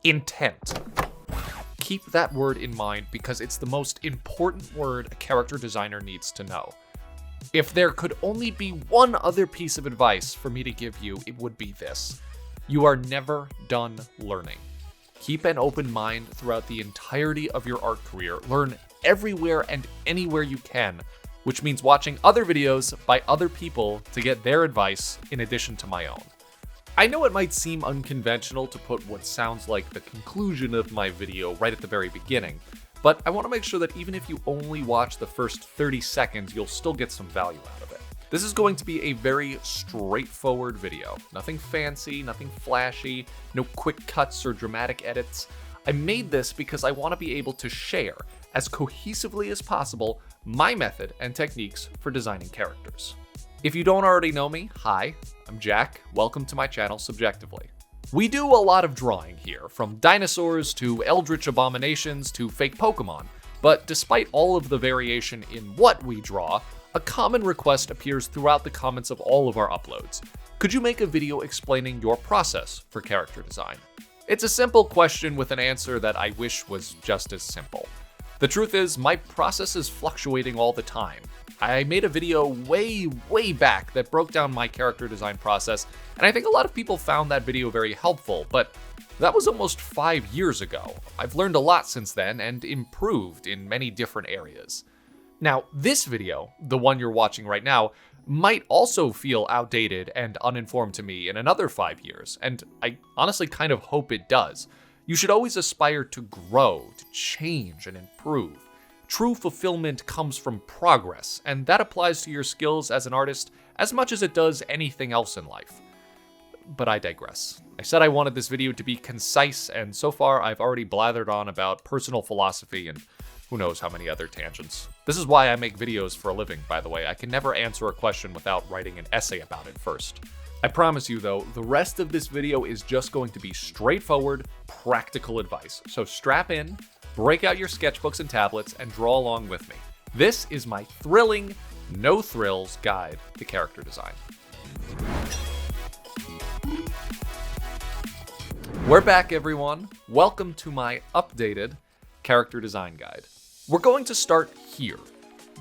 Intent. Keep that word in mind because it's the most important word a character designer needs to know. If there could only be one other piece of advice for me to give you, it would be this. You are never done learning. Keep an open mind throughout the entirety of your art career. Learn everywhere and anywhere you can, which means watching other videos by other people to get their advice in addition to my own. I know it might seem unconventional to put what sounds like the conclusion of my video right at the very beginning, but I want to make sure that even if you only watch the first 30 seconds, you'll still get some value out of it. This is going to be a very straightforward video. Nothing fancy, nothing flashy, no quick cuts or dramatic edits. I made this because I want to be able to share, as cohesively as possible, my method and techniques for designing characters. If you don't already know me, hi, I'm Jack. Welcome to my channel, Subjectively. We do a lot of drawing here, from dinosaurs to eldritch abominations to fake Pokemon, but despite all of the variation in what we draw, a common request appears throughout the comments of all of our uploads. Could you make a video explaining your process for character design? It's a simple question with an answer that I wish was just as simple. The truth is, my process is fluctuating all the time. I made a video way back that broke down my character design process, and I think a lot of people found that video very helpful, but that was almost 5 years ago. I've learned a lot since then and improved in many different areas. Now, this video, the one you're watching right now, might also feel outdated and uninformed to me in another 5 years, and I honestly kind of hope it does. You should always aspire to grow, to change, and improve. True fulfillment comes from progress, and that applies to your skills as an artist as much as it does anything else in life. But I digress. I said I wanted this video to be concise, and so far I've already blathered on about personal philosophy and who knows how many other tangents. This is why I make videos for a living, by the way. I can never answer a question without writing an essay about it first. I promise you though, the rest of this video is just going to be straightforward, practical advice. So strap in, break out your sketchbooks and tablets, and draw along with me. This is my thrilling, no thrills guide to character design. We're back, everyone. Welcome to my updated character design guide. We're going to start here.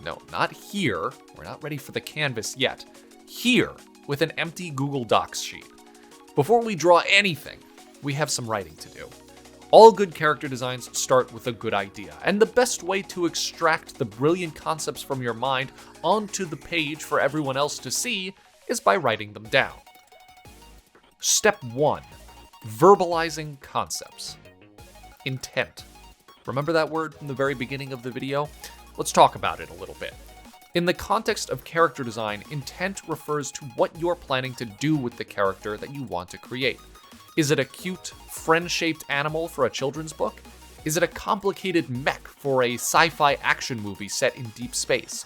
No, not here. We're not ready for the canvas yet. Here, with an empty Google Docs sheet. Before we draw anything, we have some writing to do. All good character designs start with a good idea, and the best way to extract the brilliant concepts from your mind onto the page for everyone else to see is by writing them down. Step 1. Verbalizing concepts. Intent. Remember that word from the very beginning of the video? Let's talk about it a little bit. In the context of character design, intent refers to what you're planning to do with the character that you want to create. Is it a cute, friend-shaped animal for a children's book? Is it a complicated mech for a sci-fi action movie set in deep space?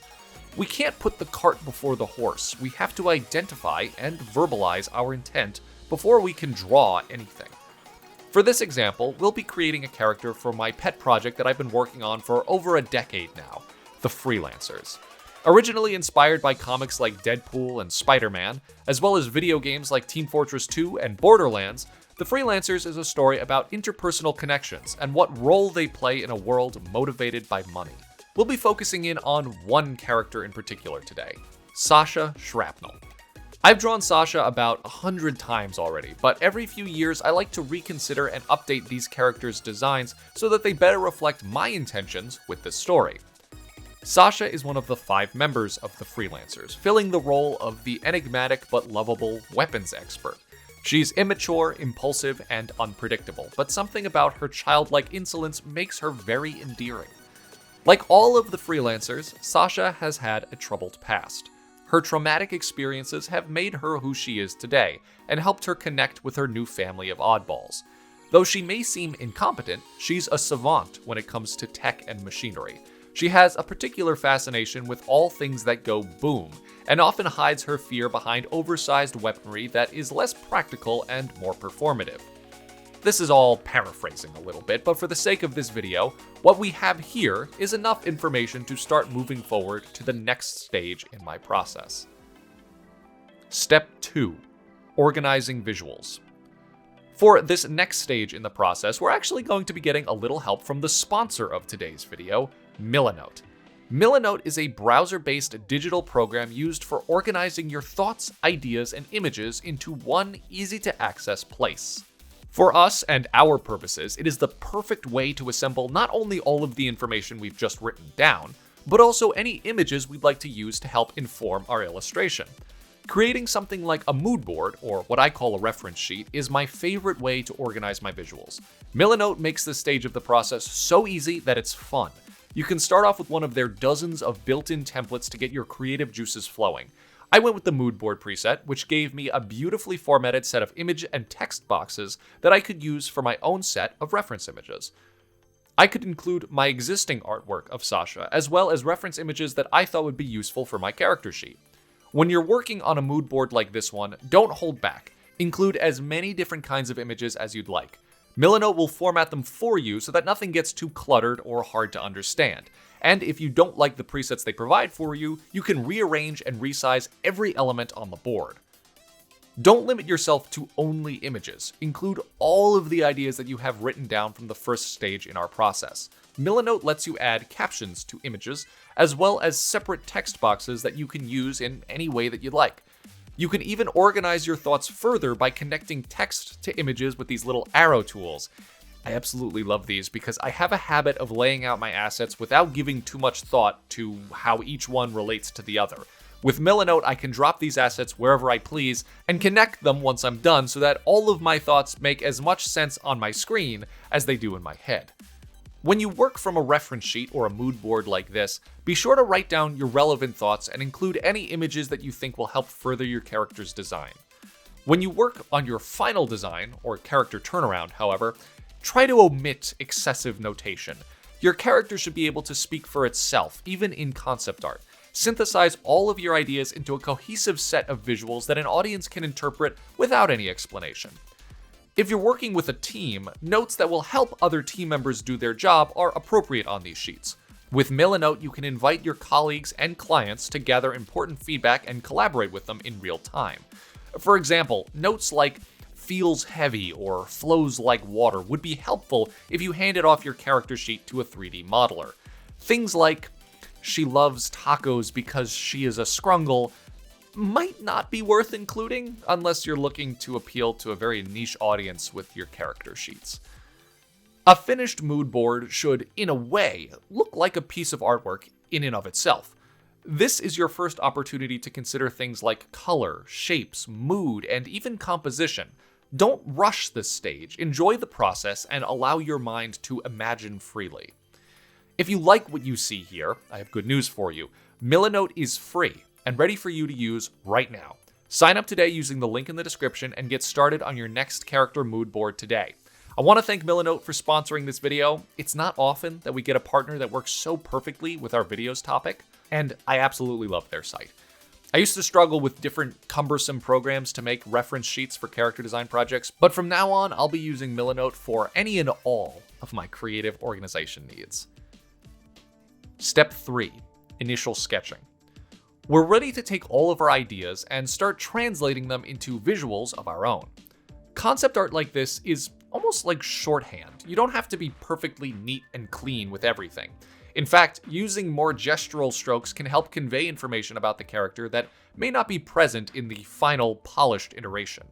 We can't put the cart before the horse. We have to identify and verbalize our intent before we can draw anything. For this example, we'll be creating a character for my pet project that I've been working on for over a decade now, the Freelancers. Originally inspired by comics like Deadpool and Spider-Man, as well as video games like Team Fortress 2 and Borderlands, The Freelancers is a story about interpersonal connections and what role they play in a world motivated by money. We'll be focusing in on one character in particular today, Sasha Shrapnel. I've drawn Sasha about 100 times already, but every few years I like to reconsider and update these characters' designs so that they better reflect my intentions with the story. Sasha is one of the 5 members of the Freelancers, filling the role of the enigmatic but lovable weapons expert. She's immature, impulsive, and unpredictable, but something about her childlike insolence makes her very endearing. Like all of the Freelancers, Sasha has had a troubled past. Her traumatic experiences have made her who she is today, and helped her connect with her new family of oddballs. Though she may seem incompetent, she's a savant when it comes to tech and machinery. She has a particular fascination with all things that go boom, and often hides her fear behind oversized weaponry that is less practical and more performative. This is all paraphrasing a little bit, but for the sake of this video, what we have here is enough information to start moving forward to the next stage in my process. Step 2. Organizing visuals. For this next stage in the process, we're actually going to be getting a little help from the sponsor of today's video, Milanote. Milanote is a browser-based digital program used for organizing your thoughts, ideas, and images into one easy-to-access place. For us and our purposes, it is the perfect way to assemble not only all of the information we've just written down, but also any images we'd like to use to help inform our illustration. Creating something like a mood board, or what I call a reference sheet, is my favorite way to organize my visuals. Milanote makes this stage of the process so easy that it's fun. You can start off with one of their dozens of built-in templates to get your creative juices flowing. I went with the mood board preset, which gave me a beautifully formatted set of image and text boxes that I could use for my own set of reference images. I could include my existing artwork of Sasha, as well as reference images that I thought would be useful for my character sheet. When you're working on a mood board like this one, don't hold back. Include as many different kinds of images as you'd like. Milanote will format them for you so that nothing gets too cluttered or hard to understand. And if you don't like the presets they provide for you, you can rearrange and resize every element on the board. Don't limit yourself to only images. Include all of the ideas that you have written down from the first stage in our process. Milanote lets you add captions to images, as well as separate text boxes that you can use in any way that you'd like. You can even organize your thoughts further by connecting text to images with these little arrow tools. I absolutely love these because I have a habit of laying out my assets without giving too much thought to how each one relates to the other. With Milanote, I can drop these assets wherever I please and connect them once I'm done so that all of my thoughts make as much sense on my screen as they do in my head. When you work from a reference sheet or a mood board like this, be sure to write down your relevant thoughts and include any images that you think will help further your character's design. When you work on your final design, or character turnaround, however, try to omit excessive notation. Your character should be able to speak for itself, even in concept art. Synthesize all of your ideas into a cohesive set of visuals that an audience can interpret without any explanation. If you're working with a team, notes that will help other team members do their job are appropriate on these sheets. With Milanote, you can invite your colleagues and clients to gather important feedback and collaborate with them in real time. For example, notes like feels heavy or flows like water would be helpful if you handed off your character sheet to a 3D modeler. Things like she loves tacos because she is a scrungle might not be worth including unless you're looking to appeal to a very niche audience with your character sheets. A finished mood board should, in a way, look like a piece of artwork in and of itself. This is your first opportunity to consider things like color, shapes, mood, and even composition. Don't rush this stage, enjoy the process, and allow your mind to imagine freely. If you like what you see here, I have good news for you. Milanote is free and ready for you to use right now. Sign up today using the link in the description and get started on your next character mood board today. I want to thank Milanote for sponsoring this video. It's not often that we get a partner that works so perfectly with our videos topic, and I absolutely love their site. I used to struggle with different cumbersome programs to make reference sheets for character design projects, but from now on, I'll be using Milanote for any and all of my creative organization needs. Step 3, initial sketching. We're ready to take all of our ideas and start translating them into visuals of our own. Concept art like this is almost like shorthand. You don't have to be perfectly neat and clean with everything. In fact, using more gestural strokes can help convey information about the character that may not be present in the final polished iteration.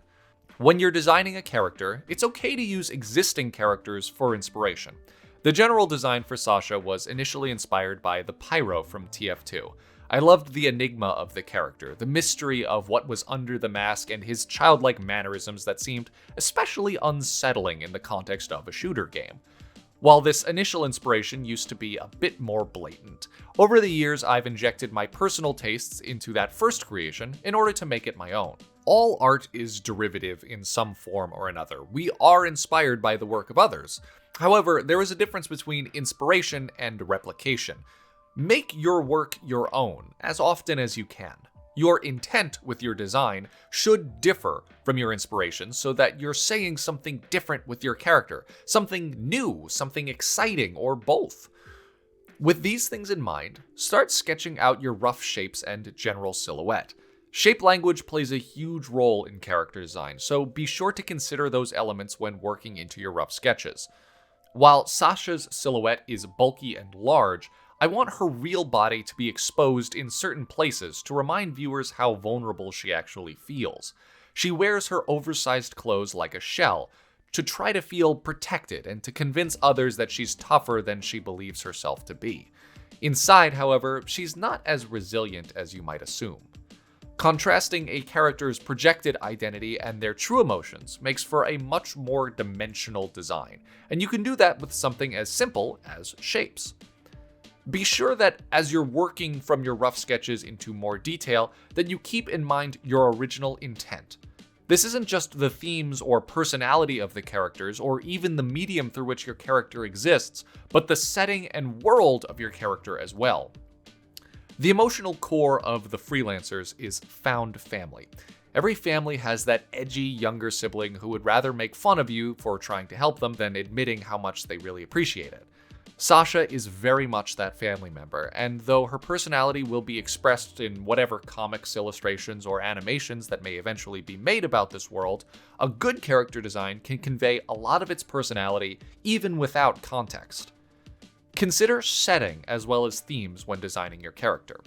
When you're designing a character, it's okay to use existing characters for inspiration. The general design for Sasha was initially inspired by the Pyro from TF2. I loved the enigma of the character, the mystery of what was under the mask, and his childlike mannerisms that seemed especially unsettling in the context of a shooter game. While this initial inspiration used to be a bit more blatant, over the years I've injected my personal tastes into that first creation in order to make it my own. All art is derivative in some form or another. We are inspired by the work of others. However, there is a difference between inspiration and replication. Make your work your own as often as you can. Your intent with your design should differ from your inspiration so that you're saying something different with your character, something new, something exciting, or both. With these things in mind, start sketching out your rough shapes and general silhouette. Shape language plays a huge role in character design, so be sure to consider those elements when working into your rough sketches. While Sasha's silhouette is bulky and large, I want her real body to be exposed in certain places to remind viewers how vulnerable she actually feels. She wears her oversized clothes like a shell, to try to feel protected and to convince others that she's tougher than she believes herself to be. Inside, however, she's not as resilient as you might assume. Contrasting a character's projected identity and their true emotions makes for a much more dimensional design, and you can do that with something as simple as shapes. Be sure that as you're working from your rough sketches into more detail, that you keep in mind your original intent. This isn't just the themes or personality of the characters, or even the medium through which your character exists, but the setting and world of your character as well. The emotional core of the Freelancers is found family. Every family has that edgy younger sibling who would rather make fun of you for trying to help them than admitting how much they really appreciate it. Sasha is very much that family member, and though her personality will be expressed in whatever comics, illustrations, or animations that may eventually be made about this world, a good character design can convey a lot of its personality even without context. Consider setting as well as themes when designing your character.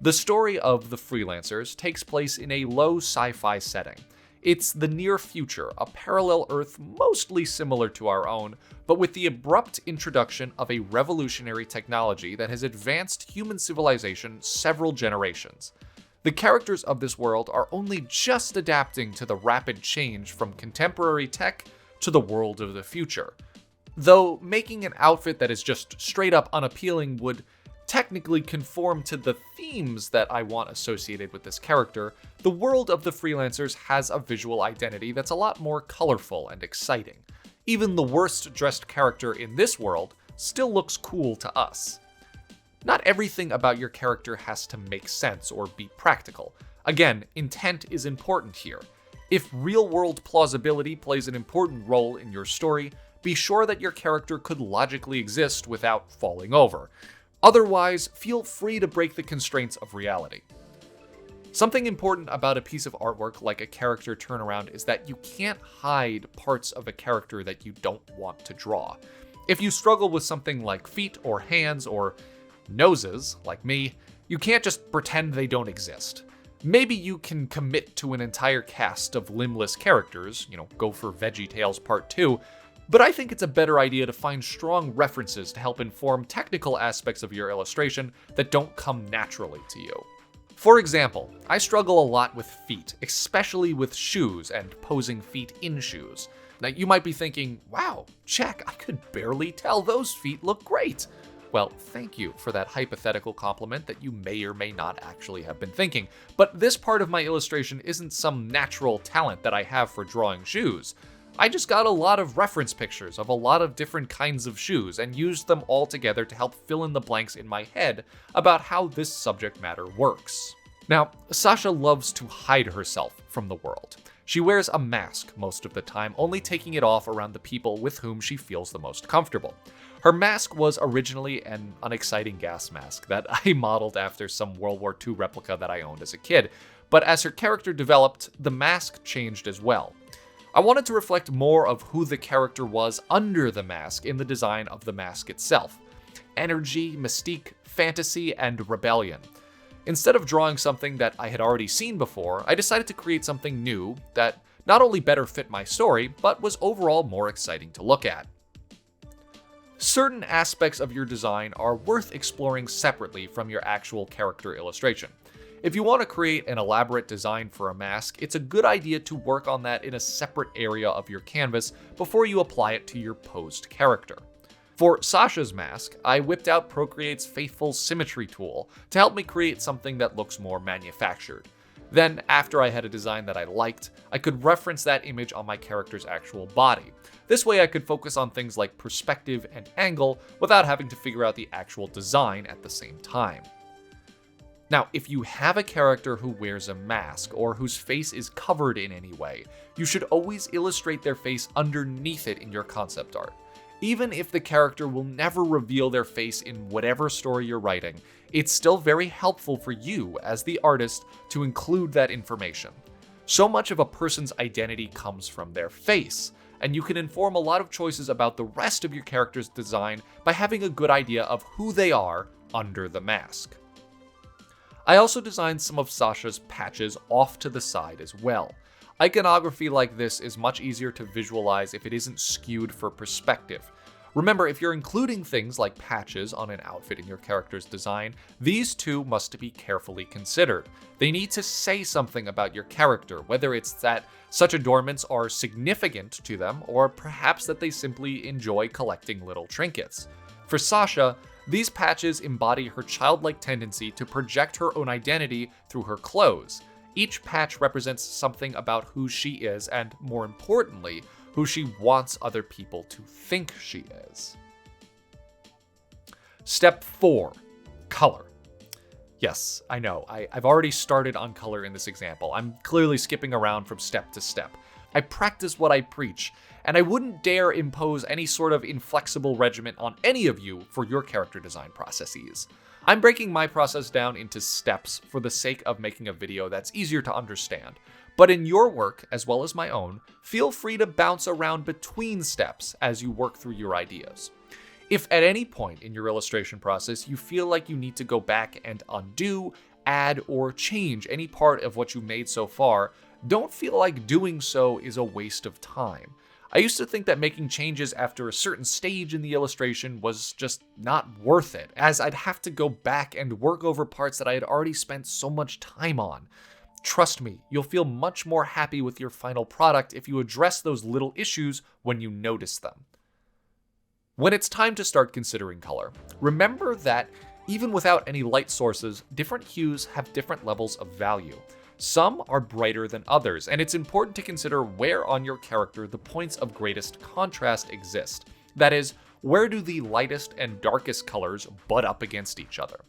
The story of the Freelancers takes place in a low sci-fi setting. It's the near future, a parallel Earth mostly similar to our own, but with the abrupt introduction of a revolutionary technology that has advanced human civilization several generations. The characters of this world are only just adapting to the rapid change from contemporary tech to the world of the future. Though making an outfit that is just straight up unappealing would technically conform to the themes that I want associated with this character, the world of the Freelancers has a visual identity that's a lot more colorful and exciting. Even the worst dressed character in this world still looks cool to us. Not everything about your character has to make sense or be practical. Again, intent is important here. If real-world plausibility plays an important role in your story, be sure that your character could logically exist without falling over. Otherwise, feel free to break the constraints of reality. Something important about a piece of artwork like a character turnaround is that you can't hide parts of a character that you don't want to draw. If you struggle with something like feet or hands or noses, like me, you can't just pretend they don't exist. Maybe you can commit to an entire cast of limbless characters, go for VeggieTales Part 2, but I think it's a better idea to find strong references to help inform technical aspects of your illustration that don't come naturally to you. For example, I struggle a lot with feet, especially with shoes and posing feet in shoes. Now you might be thinking, wow, Jack, I could barely tell those feet look great. Well, thank you for that hypothetical compliment that you may or may not actually have been thinking, but this part of my illustration isn't some natural talent that I have for drawing shoes. I just got a lot of reference pictures of a lot of different kinds of shoes and used them all together to help fill in the blanks in my head about how this subject matter works. Now, Sasha loves to hide herself from the world. She wears a mask most of the time, only taking it off around the people with whom she feels the most comfortable. Her mask was originally an unexciting gas mask that I modeled after some World War II replica that I owned as a kid, but as her character developed, the mask changed as well. I wanted to reflect more of who the character was under the mask in the design of the mask itself. Energy, mystique, fantasy, and rebellion. Instead of drawing something that I had already seen before, I decided to create something new that not only better fit my story, but was overall more exciting to look at. Certain aspects of your design are worth exploring separately from your actual character illustration. If you want to create an elaborate design for a mask, it's a good idea to work on that in a separate area of your canvas before you apply it to your posed character. For Sasha's mask, I whipped out Procreate's Faithful Symmetry tool to help me create something that looks more manufactured. Then, after I had a design that I liked, I could reference that image on my character's actual body. This way I could focus on things like perspective and angle without having to figure out the actual design at the same time. Now, if you have a character who wears a mask or whose face is covered in any way, you should always illustrate their face underneath it in your concept art. Even if the character will never reveal their face in whatever story you're writing, it's still very helpful for you as the artist to include that information. So much of a person's identity comes from their face, and you can inform a lot of choices about the rest of your character's design by having a good idea of who they are under the mask. I also designed some of Sasha's patches off to the side as well. Iconography like this is much easier to visualize if it isn't skewed for perspective. Remember, if you're including things like patches on an outfit in your character's design, these two must be carefully considered. They need to say something about your character, whether it's that such adornments are significant to them, or perhaps that they simply enjoy collecting little trinkets. For Sasha, these patches embody her childlike tendency to project her own identity through her clothes. Each patch represents something about who she is, and more importantly, who she wants other people to think she is. Step 4, color. Yes, I know, I've already started on color in this example. I'm clearly skipping around from step to step. I practice what I preach, and I wouldn't dare impose any sort of inflexible regimen on any of you for your character design processes. I'm breaking my process down into steps for the sake of making a video that's easier to understand. But in your work, as well as my own, feel free to bounce around between steps as you work through your ideas. If at any point in your illustration process you feel like you need to go back and undo, add, or change any part of what you made so far, don't feel like doing so is a waste of time. I used to think that making changes after a certain stage in the illustration was just not worth it, as I'd have to go back and work over parts that I had already spent so much time on. Trust me, you'll feel much more happy with your final product if you address those little issues when you notice them. When it's time to start considering color, remember that even without any light sources, different hues have different levels of value. Some are brighter than others, and it's important to consider where on your character the points of greatest contrast exist. That is, where do the lightest and darkest colors butt up against each other?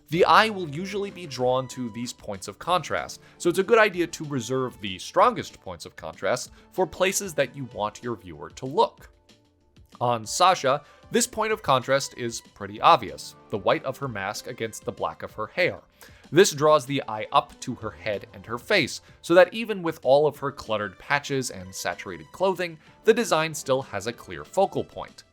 The eye will usually be drawn to these points of contrast, so it's a good idea to reserve the strongest points of contrast for places that you want your viewer to look. On Sasha, this point of contrast is pretty obvious, the white of her mask against the black of her hair. This draws the eye up to her head and her face, so that even with all of her cluttered patches and saturated clothing, the design still has a clear focal point.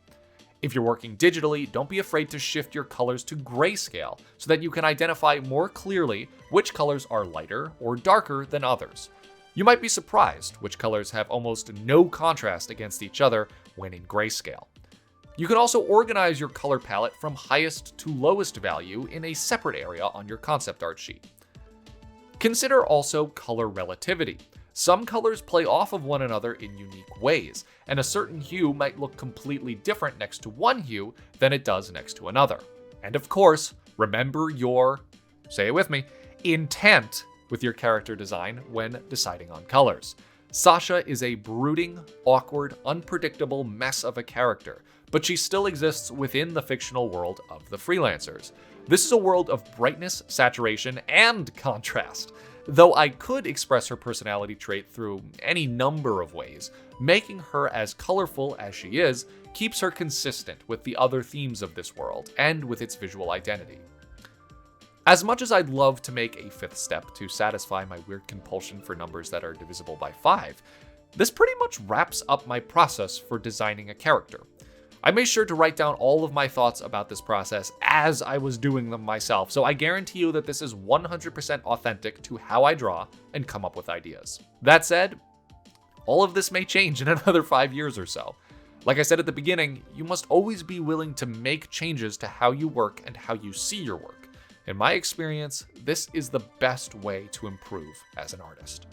If you're working digitally, don't be afraid to shift your colors to grayscale so that you can identify more clearly which colors are lighter or darker than others. You might be surprised which colors have almost no contrast against each other when in grayscale. You can also organize your color palette from highest to lowest value in a separate area on your concept art sheet. Consider also color relativity. Some colors play off of one another in unique ways, and a certain hue might look completely different next to one hue than it does next to another. And of course, remember your, say it with me, intent with your character design when deciding on colors. Sasha is a brooding, awkward, unpredictable mess of a character, but she still exists within the fictional world of the freelancers. This is a world of brightness, saturation, and contrast. Though I could express her personality trait through any number of ways, making her as colorful as she is keeps her consistent with the other themes of this world and with its visual identity. As much as I'd love to make a fifth step to satisfy my weird compulsion for numbers that are divisible by 5, this pretty much wraps up my process for designing a character. I made sure to write down all of my thoughts about this process as I was doing them myself, so I guarantee you that this is 100% authentic to how I draw and come up with ideas. That said, all of this may change in another 5 years or so. Like I said at the beginning, you must always be willing to make changes to how you work and how you see your work. In my experience, this is the best way to improve as an artist.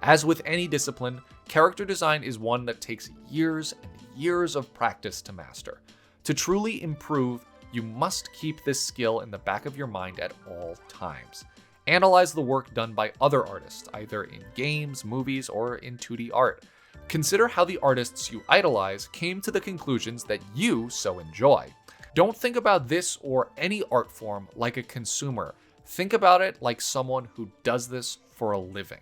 As with any discipline, character design is one that takes years and years of practice to master. To truly improve, you must keep this skill in the back of your mind at all times. Analyze the work done by other artists, either in games, movies, or in 2D art. Consider how the artists you idolize came to the conclusions that you so enjoy. Don't think about this or any art form like a consumer. Think about it like someone who does this for a living.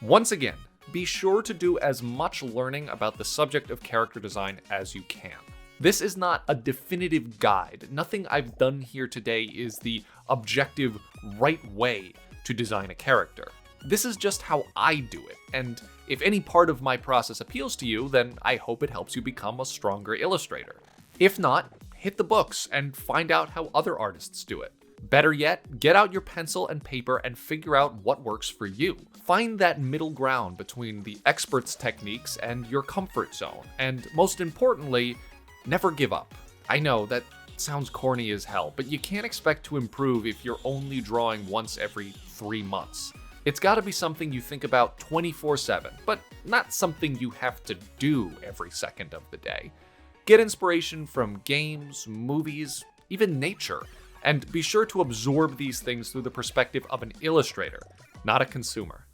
Once again, be sure to do as much learning about the subject of character design as you can. This is not a definitive guide. Nothing I've done here today is the objective right way to design a character. This is just how I do it, and if any part of my process appeals to you, then I hope it helps you become a stronger illustrator. If not, hit the books and find out how other artists do it. Better yet, get out your pencil and paper and figure out what works for you. Find that middle ground between the expert's techniques and your comfort zone, and most importantly, never give up. I know that sounds corny as hell, but you can't expect to improve if you're only drawing once every 3 months. It's gotta be something you think about 24/7, but not something you have to do every second of the day. Get inspiration from games, movies, even nature, and be sure to absorb these things through the perspective of an illustrator, not a consumer.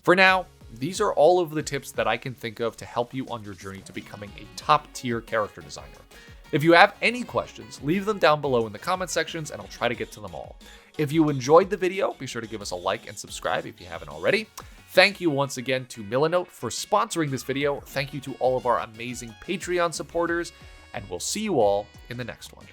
For now, these are all of the tips that I can think of to help you on your journey to becoming a top-tier character designer. If you have any questions, leave them down below in the comment sections and I'll try to get to them all. If you enjoyed the video, be sure to give us a like and subscribe if you haven't already. Thank you once again to Milanote for sponsoring this video. Thank you to all of our amazing Patreon supporters, and we'll see you all in the next one.